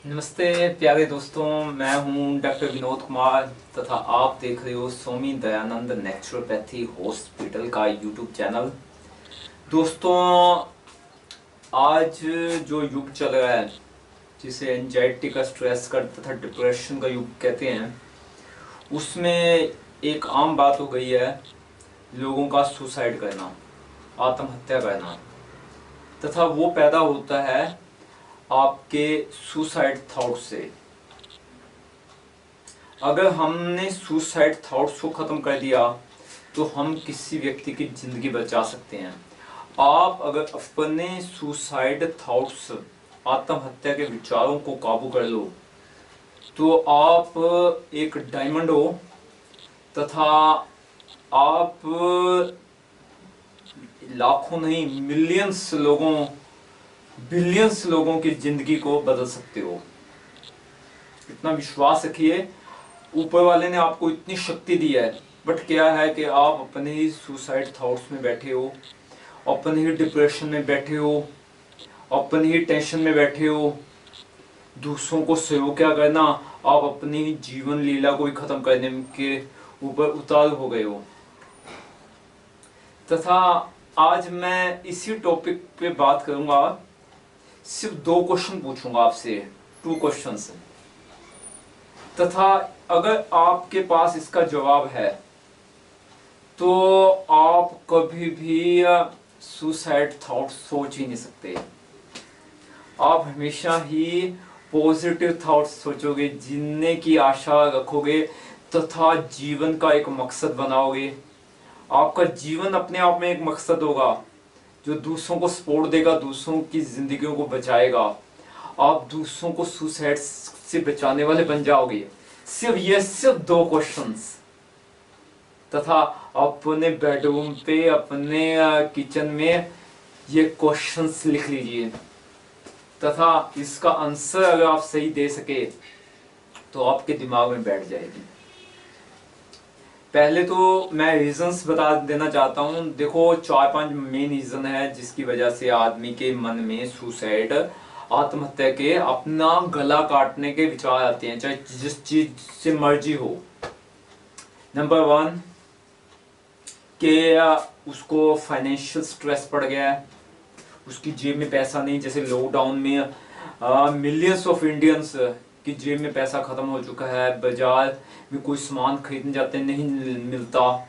नमस्ते प्यारे दोस्तों, मैं हूं डॉक्टर विनोद कुमार तथा आप देख रहे हो स्वामी दयानंद नेचुरोपैथी हॉस्पिटल का यूट्यूब चैनल। दोस्तों, आज जो युग चल रहा है जिसे एंजाइटी का, स्ट्रेस का तथा डिप्रेशन का युग कहते हैं, उसमें एक आम बात हो गई है लोगों का सुसाइड करना, आत्महत्या करना। तथा वो पैदा होता है आपके सुसाइड थॉट से। अगर हमने सुसाइड थॉट्स को खत्म कर दिया तो हम किसी व्यक्ति की जिंदगी बचा सकते हैं। आप अगर अपने सुसाइड थॉट्स, आत्महत्या के विचारों को काबू कर लो तो आप एक डायमंड हो तथा आप लाखों नहीं मिलियंस लोगों, बिलियंस लोगों की जिंदगी को बदल सकते हो। इतना विश्वास रखिए, ऊपर वाले ने आपको इतनी शक्ति दी है। बट क्या है कि आप अपने ही सुसाइड थॉट्स में बैठे हो, अपने ही डिप्रेशन में बैठे हो, अपनी ही टेंशन में बैठे हो। दूसरों को सहयोग क्या करना, आप अपनी जीवन लीला को ही खत्म करने के ऊपर उतार हो गए हो। तथा आज मैं इसी टॉपिक पे बात करूंगा। सिर्फ 2 क्वेश्चन पूछूंगा आपसे, 2 क्वेश्चंस। तथा अगर आपके पास इसका जवाब है तो आप कभी भी सुसाइड थॉट सोच ही नहीं सकते। आप हमेशा ही पॉजिटिव थॉट्स सोचोगे, जीने की आशा रखोगे तथा जीवन का एक मकसद बनाओगे। आपका जीवन अपने आप में एक मकसद होगा जो दूसरों को सपोर्ट देगा, दूसरों की जिंदगियों को बचाएगा। आप दूसरों को सुसाइड से बचाने वाले बन जाओगे। सिर्फ 2 क्वेश्चंस। तथा अपने बेडरूम पे, अपने किचन में ये क्वेश्चंस लिख लीजिए तथा इसका आंसर अगर आप सही दे सके तो आपके दिमाग में बैठ जाएगी। पहले तो मैं रीजंस बता देना चाहता हूं। देखो, 4-5 मेन रीजन है जिसकी वजह से आदमी के मन में सुसाइड, आत्महत्या के, अपना गला काटने के विचार आते हैं, चाहे जिस चीज से मर्जी हो। नंबर 1 कि उसको फाइनेंशियल स्ट्रेस पड़ गया है, उसकी जेब में पैसा नहीं। जैसे लॉकडाउन में मिलियंस ऑफ इंडियंस की जेब में पैसा खत्म हो चुका है, बाजार में कोई सामान खरीदने जाते हैं नहीं मिलता,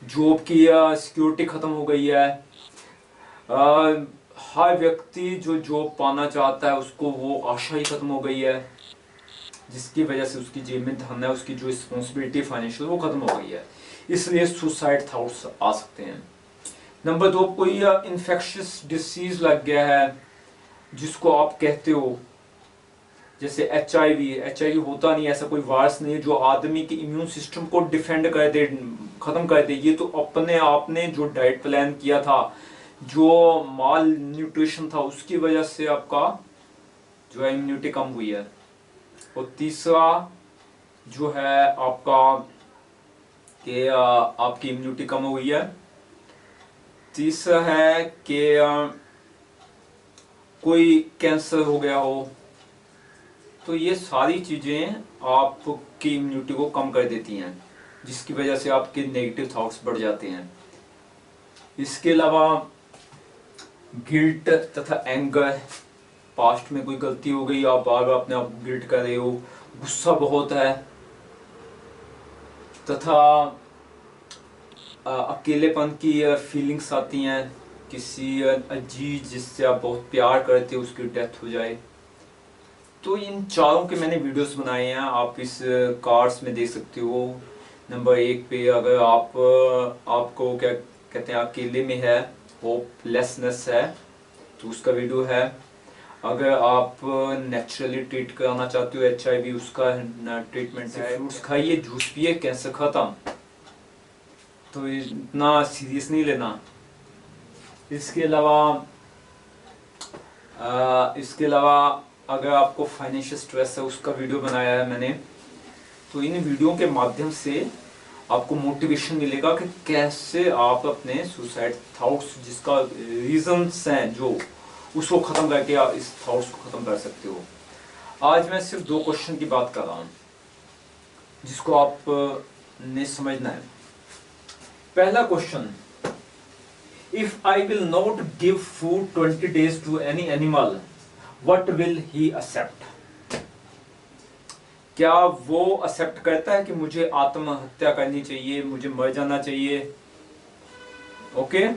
जॉब की सिक्योरिटी खत्म हो गई है। हर व्यक्ति जो जॉब पाना चाहता है उसको वो आशा ही खत्म हो गई है, जिसकी वजह से उसकी जेब में धन है, उसकी जो रिस्पॉन्सिबिलिटी फाइनेंशियल वो खत्म हो गई है। इसलिए सुसाइड थॉट्स आ सकते हैं। नंबर 2, कोई इन्फेक्शियस डिसीज लग गया है जिसको आप कहते हो, जैसे HIV होता नहीं, ऐसा कोई वायरस नहीं है जो आदमी के इम्यून सिस्टम को डिफेंड कर दे, खत्म कर दे। ये तो अपने आपने जो डाइट प्लान किया था, जो माल न्यूट्रिशन था, उसकी वजह से आपका जो है इम्यूनिटी कम हुई है। और तीसरा जो है आपका कि आपकी इम्यूनिटी कम हुई है। तीसरा है कि कोई कैंसर हो गया हो। तो ये सारी चीजें आपकी इम्यूनिटी को कम कर देती हैं, जिसकी वजह से आपके नेगेटिव थॉट्स बढ़ जाते हैं। इसके अलावा गिल्ट तथा एंगर, पास्ट में कोई गलती हो गई, आप बार बार अपने आप गिल्ट कर रहे हो, गुस्सा बहुत है। तथा अकेलेपन की फीलिंग्स आती हैं, किसी अजीज जिससे आप बहुत प्यार करते हो उसकी डेथ हो जाए। तो इन चारों के मैंने वीडियोस बनाए हैं, आप इस कार्ड्स में देख सकते हो। नंबर 1 पे अगर आपको क्या कहते हैं, अकेले में है, होपलेसनेस है, तो उसका वीडियो है। अगर आप नेचुरली ट्रीट कराना चाहते हो HIV, उसका ट्रीटमेंट है। फ्रूट्स खाइए, जूस पिए, कैंसर खत्म। तो इतना सीरियस नहीं लेना। इसके अलावा अगर आपको फाइनेंशियल स्ट्रेस है, उसका वीडियो बनाया है मैंने। तो इन वीडियो के माध्यम से आपको मोटिवेशन मिलेगा कि कैसे आप अपने सुसाइड थॉट्स, जिसका रीजंस हैं जो, उसको खत्म करके आप इस थॉट्स को खत्म कर सकते हो। आज मैं सिर्फ 2 क्वेश्चन की बात कर रहा हूं जिसको आप ने समझना है। पहला question, if I will not give food 20 days to any animal, what will he accept? क्या वो एक्सेप्ट करता है कि मुझे आत्महत्या करनी चाहिए, मुझे मर जाना चाहिए? ओके,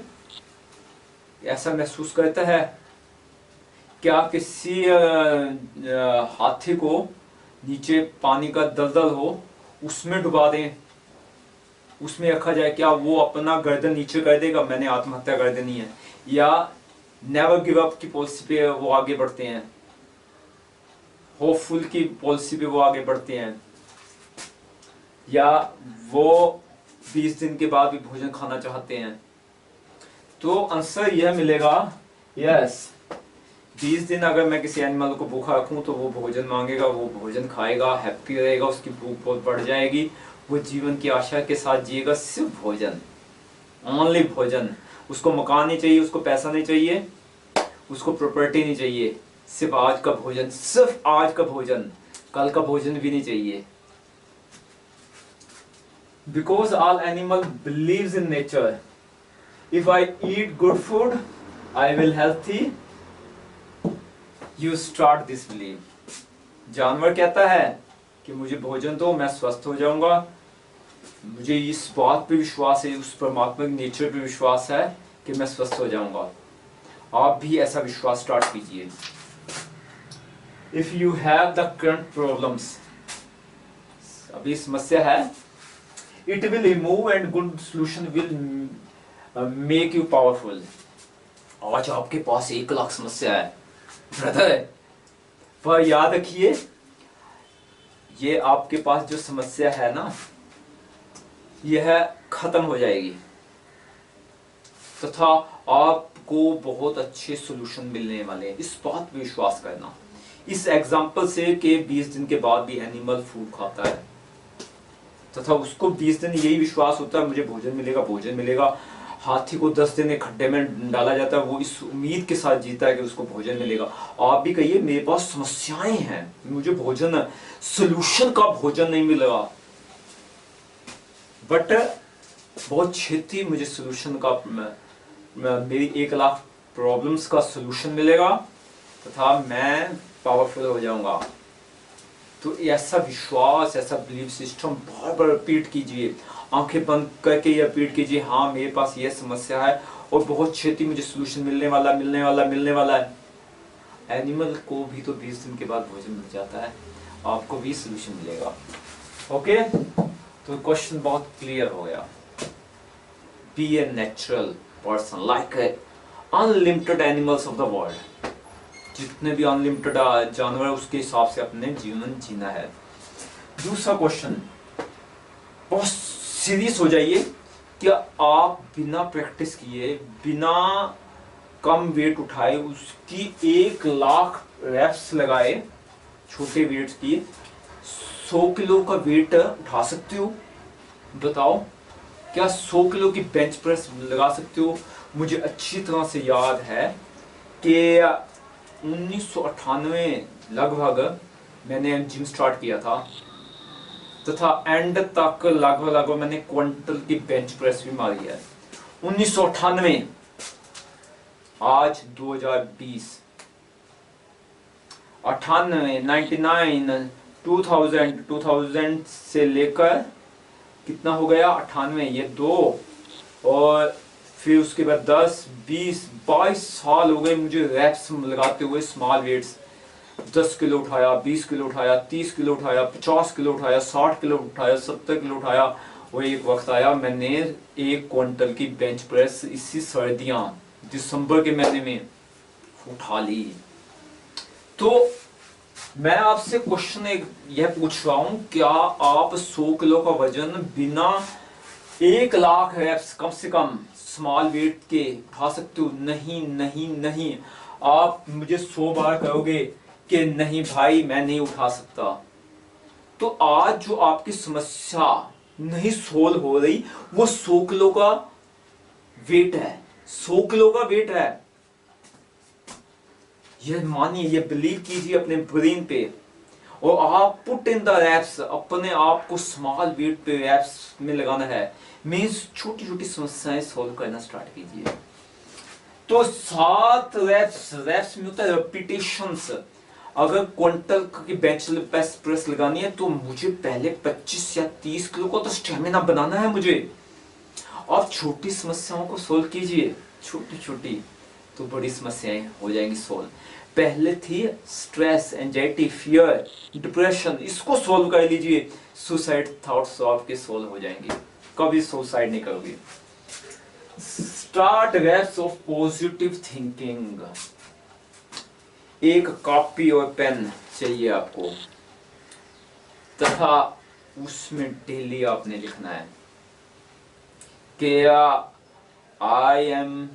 ऐसा महसूस करता है? क्या किसी हाथी को नीचे पानी का दलदल हो उसमें डुबा दें, उसमें रखा जाए, क्या वो अपना गर्दन नीचे कर देगा, मैंने आत्महत्या कर देनी है? या नेवर गिव अप की पॉलिसी पे वो आगे बढ़ते हैं, होपफुल की पॉलिसी पे वो आगे बढ़ते हैं, या वो 20 दिन के बाद भी भोजन खाना चाहते हैं? तो आंसर यह मिलेगा यस। 20 दिन अगर मैं किसी एनिमल को भूखा रखूं तो वो भोजन मांगेगा, वो भोजन खाएगा, हैप्पी रहेगा, उसकी भूख बहुत बढ़ जाएगी, वो जीवन की आशा के साथ जिएगा, सिर्फ भोजन, ओनली भोजन। उसको मकान नहीं चाहिए, उसको पैसा नहीं चाहिए, उसको प्रॉपर्टी नहीं चाहिए, सिर्फ आज का भोजन, सिर्फ आज का भोजन, कल का भोजन भी नहीं चाहिए। Because all animal believes in nature, if I eat good food I will healthy, you start this believe. जानवर कहता है कि मुझे भोजन दो, मैं स्वस्थ हो जाऊंगा, मुझे इस बात पे विश्वास है, उस परमात्मा के नेचर पे विश्वास है कि मैं स्वस्थ हो जाऊंगा। आप भी ऐसा विश्वास स्टार्ट कीजिए। If you have the current problems, अभी समस्या है, it will remove and good solution will make you powerful. आज आपके पास 1 लाख समस्या है ब्रदर, पर याद रखिए ये आपके पास जो समस्या है ना, यह खत्म हो जाएगी तथा आपको बहुत अच्छे सॉल्यूशन मिलने वाले हैं। इस बात पे विश्वास करना। इस एग्जांपल से कि 20 दिन के बाद भी एनिमल फूड खाता है तथा उसको 20 दिन यही विश्वास होता है मुझे भोजन मिलेगा, भोजन मिलेगा। हाथी को 10 दिन एक खड्डे में डाला जाता है, वो इस उम्मीद के साथ जीता है कि उसको भोजन मिलेगा। आप भी कहिए मेरे पास समस्याएं हैं, मुझे भोजन, सॉल्यूशन का भोजन नहीं मिलेगा, बट बहुत छेती मुझे सॉल्यूशन का, मेरी 1 लाख प्रॉब्लम्स का सॉल्यूशन मिलेगा तथा मैं पावरफुल हो जाऊंगा। तो ऐसा विश्वास, ऐसा बिलीफ सिस्टम बार बार रिपीट कीजिए, आंखें बंद करके ये रिपीट कीजिए, हाँ मेरे पास ये समस्या है और बहुत छेती मुझे सॉल्यूशन मिलने वाला मिलने वाला है। एनिमल को भी तो 20 दिन के बाद भोजन मिल जाता है, आपको भी सॉल्यूशन मिलेगा। ओके, तो क्वेश्चन बहुत क्लियर हो गया। Be a natural person like unlimited animals of the world. जितने भी अनलिमिटेड जानवर है उसके हिसाब से अपने जीवन जीना है। दूसरा क्वेश्चन, बहुत सीरियस हो जाइए, क्या आप बिना प्रैक्टिस किए, बिना कम वेट उठाए, उसकी 1 लाख रेप्स लगाए, छोटे वेट्स की 100 किलो का वेट उठा सकते हो? बताओ, क्या 100 किलो की बेंच प्रेस लगा सकते हो? मुझे अच्छी तरह से याद है कि 1998 लगभग मैंने जिम स्टार्ट किया था तथा एंड तक लगभग मैंने क्विंटल की बेंच प्रेस भी मारी है। 1998, आज 2020, 98, 99, 2000 से लेकर कितना हो गया 98, ये 2 और फिर उसके बाद 10, 20, 22 साल हो गए मुझे रैप्स लगाते हुए स्मॉल वेट्स। 10 किलो उठाया, 20 किलो उठाया, 30 किलो उठाया, 50 किलो उठाया, 60 किलो उठाया, 70 किलो उठाया। वो एक वक्त आया मैंने 1 क्विंटल की बेंच प्रेस इसी सर्दियां दिसंबर के महीने में उठा ली। तो मैं आपसे क्वेश्चन यह पूछ रहा हूं, क्या आप 100 किलो का वजन बिना 1 लाख रेप्स कम से कम स्मॉल वेट के उठा सकते हो? नहीं नहीं नहीं। आप मुझे 100 बार कहोगे कि नहीं भाई मैं नहीं उठा सकता, तो आज जो आपकी समस्या नहीं सोल्व हो रही वो 100 किलो का वेट है, 100 किलो का वेट है। यह मानिए, यह बिलीव कीजिए अपने ब्रेन पे और आप पुट इन द रैप्स, अपने आप को स्मॉल वेट पे रैप्स में लगाना है, मीन्स छोटी छोटी समस्याएं सॉल्व करना स्टार्ट कीजिए। तो 7 रैप्स में होता है रेपिटेशंस। अगर क्विंटल की बेंच प्रेस लगानी है तो मुझे पहले 25 या 30 किलो का तो स्टेमिना बनाना है मुझे। आप छोटी समस्याओं को सोल्व कीजिए, छोटी छोटी तो बड़ी समस्याएं हो जाएंगी सोल्व। पहले थी स्ट्रेस, एंजाइटी, फियर, डिप्रेशन, इसको सोल्व कर लीजिए, सुसाइड थॉट्स आपके सोल्व हो जाएंगे, कभी सुसाइड नहीं करोगे। Start raps of positive thinking. एक कॉपी और पेन चाहिए आपको, तथा उसमें डेली आपने लिखना है कि आई एम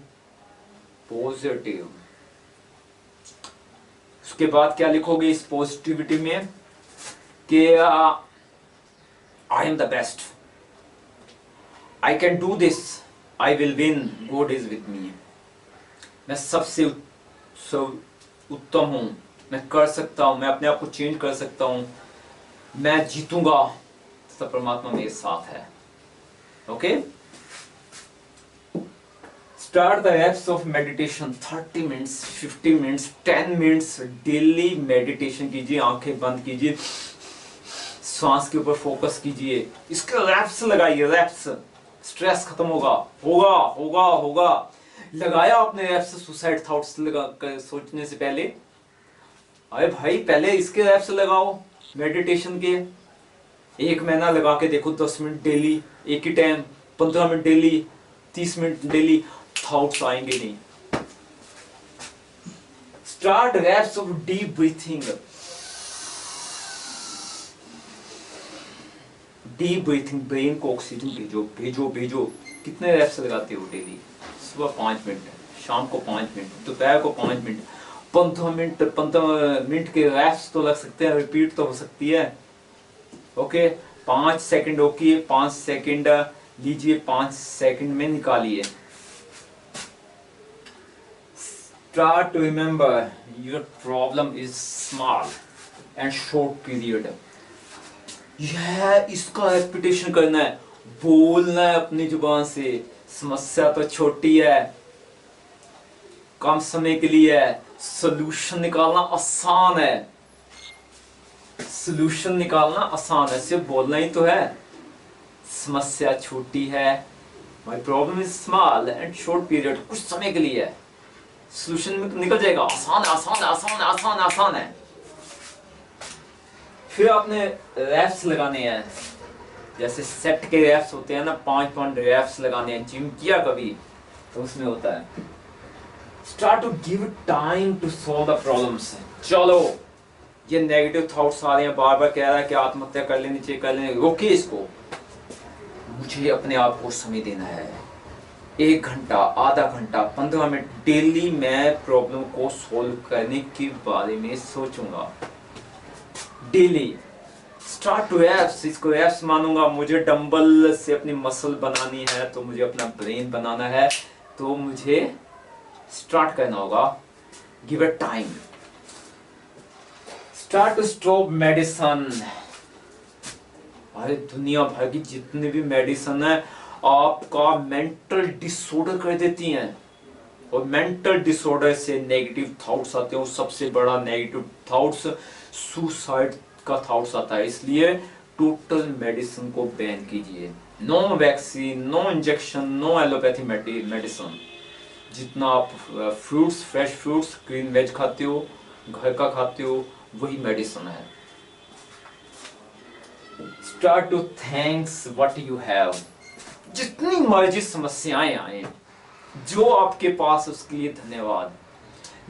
पॉजिटिव। उसके बाद क्या लिखोगे इस पॉजिटिविटी में कि I am the best, I can do this, I will win, God is with me. मैं सबसे उत्तम हूं, मैं कर सकता हूं, मैं अपने आप को चेंज कर सकता हूं, मैं जीतूंगा, सब परमात्मा मेरे साथ है। Okay, start the apps of meditation. 30 minutes, 50 minutes, 10 minutes daily meditation कीजिए, आंखें बंद कीजिए, सांस के ऊपर फोकस कीजिए, इसके रैप्स लगाइए, रैप्स। स्ट्रेस खत्म होगा, होगा होगा होगा। लगाया आपने रैप्स सुसाइड थॉट्स सोचने से पहले? अरे भाई पहले इसके रैप्स लगाओ मेडिटेशन के। 1 महीना लगा के देखो, 10 मिनट डेली, एक ही time, 15 minute daily, 30 minute daily, thoughts आएंगे नहीं। Start raps of deep breathing. Deep breathing, brain को ऑक्सीजन भेजो भेजो भेजो। कितने रैप्स लगाते हो डेली? सुबह 5 मिनट, शाम को 5 मिनट, दोपहर को 5 मिनट, 15 मिनट के रैप्स तो लग सकते हैं, रिपीट तो हो सकती है। ओके, 5 सेकंड ओके, 5 सेकंड लीजिए, 5 सेकंड में निकालिए। Start to remember your problem is small and short period. यह इसका रेपिटेशन करना है, बोलना है अपनी जुबान से। समस्या तो छोटी है, कम समय के लिए है, सोल्यूशन निकालना आसान है, सोल्यूशन निकालना आसान है, सिर्फ बोलना ही तो है। समस्या छोटी है, my problem is small and short period, कुछ समय के लिए है, सोल्यूशन निकल जाएगा, आसान है, आसान है, आसान है, आसान है, आसान है। फिर आपने रैप्स लगाने हैं, जैसे सेट के रैप्स होते हैं ना, 5 रैप्स लगाने हैं। जिम किया कभी तो उसमें होता है। Start to give time to solve the problems. चलो, ये नेगेटिव थॉट्स आ रहे हैं, बार बार कह रहा है कि आत्महत्या कर लेनी चाहिए, कर लेनी, रोकिए इसको। मुझे अपने आप को समय देना है, 1 घंटा, आधा घंटा, 15 मिनट डेली मैं प्रॉब्लम को सॉल्व करने के बारे में सोचूंगा डेली। स्टार्ट टू एप्स, इसको एप्स मानूंगा। मुझे डंबल से अपनी मसल बनानी है, तो मुझे अपना ब्रेन बनाना है, तो मुझे स्टार्ट करना होगा। Give it time. Start to stop medicine. अरे दुनिया भर की जितनी भी मेडिसिन है आपका मेंटल डिसऑर्डर कर देती हैं, और मेंटल डिसऑर्डर से नेगेटिव थॉट्स आते हैं। सबसे बड़ा नेगेटिव थॉट्स सुसाइड का थॉट्स आता है, इसलिए टोटल मेडिसिन को बैन कीजिए। No vaccine, no injection, no allopathy medicine. जितना आप fruits, fresh fruits, green veg खाते हो, घर का खाते हो, वही मेडिसिन है। Start to thanks what you have. जितनी मर्जी समस्याएं आए, जो आपके पास, उसके लिए धन्यवाद।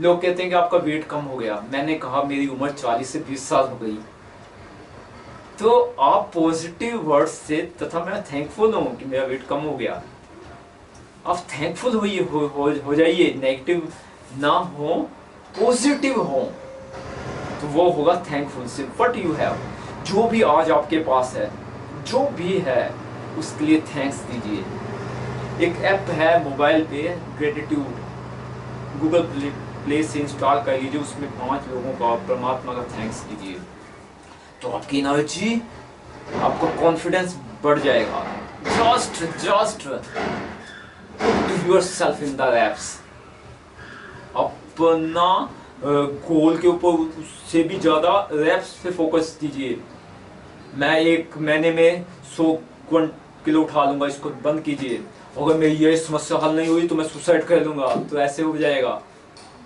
लोग कहते हैं कि आपका वेट कम हो गया, मैंने कहा मेरी उम्र 40 से 20 साल हो गई। तो आप पॉजिटिव वर्ड्स से, तथा मैं थैंकफुल हूं कि मेरा वेट कम हो गया, आप थैंकफुल हो जाइए। नेगेटिव ना हो, पॉजिटिव हो, तो वो होगा थैंकफुल से। व्हाट यू हैव, जो भी आज आपके पास है, जो भी है, उसके लिए थैंक्स दीजिए। एक ऐप है मोबाइल पे, ग्रेटिट्यूड, गूगल प्ले से इंस्टॉल कर लीजिए। उसमें 5 लोगों का, परमात्मा का थैंक्स कीजिए। तो आपकी एनर्जी, आपका कॉन्फिडेंस बढ़ जाएगा। Just put yourself in the wraps, अपना गोल के ऊपर उससे भी ज्यादा रैप्स पे फोकस कीजिए। मैं 1 महीने में 100 किलो उठा लूंगा, इसको बंद कीजिए। अगर मेरी ये समस्या हल नहीं हुई तो मैं सुसाइड कर लूंगा, तो ऐसे हो जाएगा।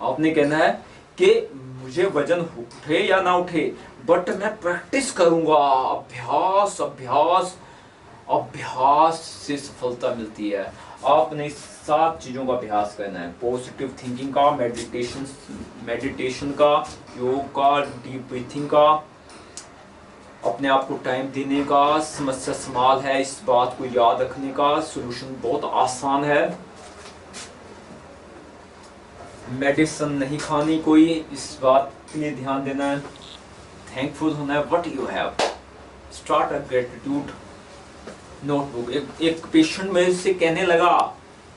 आपने कहना है कि मुझे वजन उठे या ना उठे, बट मैं प्रैक्टिस करूंगा। अभ्यास अभ्यास अभ्यास से सफलता मिलती है। आपने 7 चीजों का अभ्यास करना है। पॉजिटिव थिंकिंग का, मेडिटेशन का, योग का, डीप ब्रीथिंग का, अपने आप को टाइम देने का, समस्या समाल है इस बात को याद रखने का, सॉल्यूशन बहुत आसान है। मेडिसिन नहीं खानी कोई, इस बात के लिए ध्यान देना है। थैंकफुल होना है what you have. Start a gratitude notebook. एक पेशेंट मेरे से कहने लगा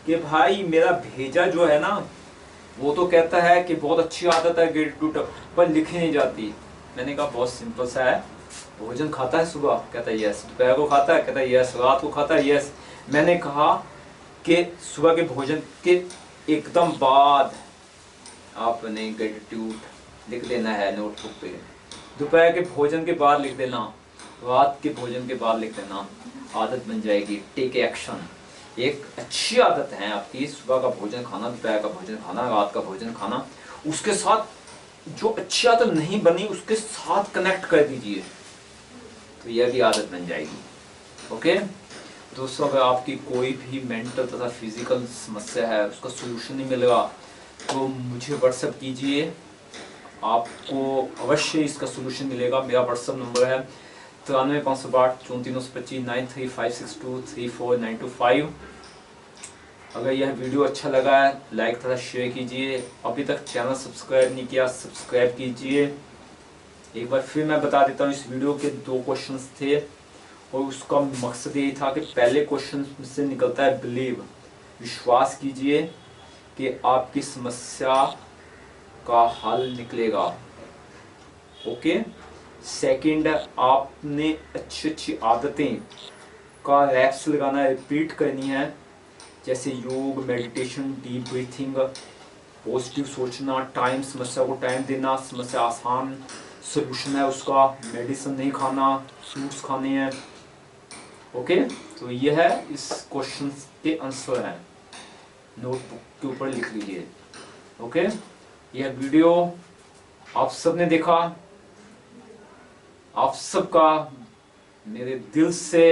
कि भाई मेरा भेजा जो है ना, वो तो कहता है कि बहुत अच्छी आदत है ग्रेटिट्यूड, पर लिखी नहीं जाती। मैंने कहा बहुत सिंपल सा है, भोजन खाता है सुबह, कहता है यस, दोपहर को खाता है, कहता है यस, रात को खाता है यस। मैंने कहा कि सुबह के भोजन के एकदम बाद आपने ग्रेटिट्यूड लिख देना है नोटबुक पे, दोपहर के भोजन के बाद लिख देना, रात के भोजन के बाद लिख देना। आदत बन जाएगी। Take action. एक अच्छी आदत है आपकी, सुबह का भोजन खाना, दोपहर का भोजन खाना, रात का भोजन खाना। उसके साथ जो अच्छी आदत नहीं बनी उसके साथ कनेक्ट कर दीजिए, तो यह भी आदत बन जाएगी। ओके दोस्तों, अगर आपकी कोई भी मेंटल तथा फिजिकल समस्या है, उसका सोल्यूशन नहीं मिलेगा, तो मुझे व्हाट्सएप कीजिए, आपको अवश्य इसका सोल्यूशन मिलेगा। मेरा व्हाट्सएप नंबर है 93 562 34 93562 34925। अगर यह वीडियो अच्छा लगा है लाइक तथा शेयर कीजिए। अभी तक चैनल सब्सक्राइब नहीं किया, सब्सक्राइब कीजिए। एक बार फिर मैं बता देता हूँ, इस वीडियो के 2 क्वेश्चंस थे और उसका मकसद यही था कि पहले क्वेश्चन से निकलता है बिलीव, विश्वास कीजिए कि आपकी समस्या का हल निकलेगा। ओके, सेकंड, आपने अच्छी आदतें का रैप्स लगाना है, रिपीट करनी है, जैसे योग, मेडिटेशन, डीप ब्रीथिंग, पॉजिटिव सोचना, टाइम, समस्या को टाइम देना, समस्या आसान सोल्यूशन है उसका, मेडिसिन नहीं खाना, फ्रूट्स खाने हैं। ओके, तो यह है इस क्वेश्चन के आंसर है, नोटबुक के ऊपर लिख लीजिए। ओके, यह वीडियो आप सबने देखा, आप सबका मेरे दिल से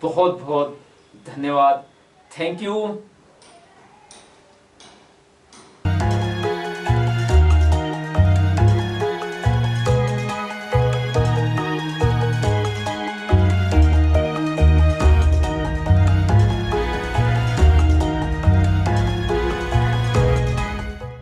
बहुत बहुत धन्यवाद। Thank you.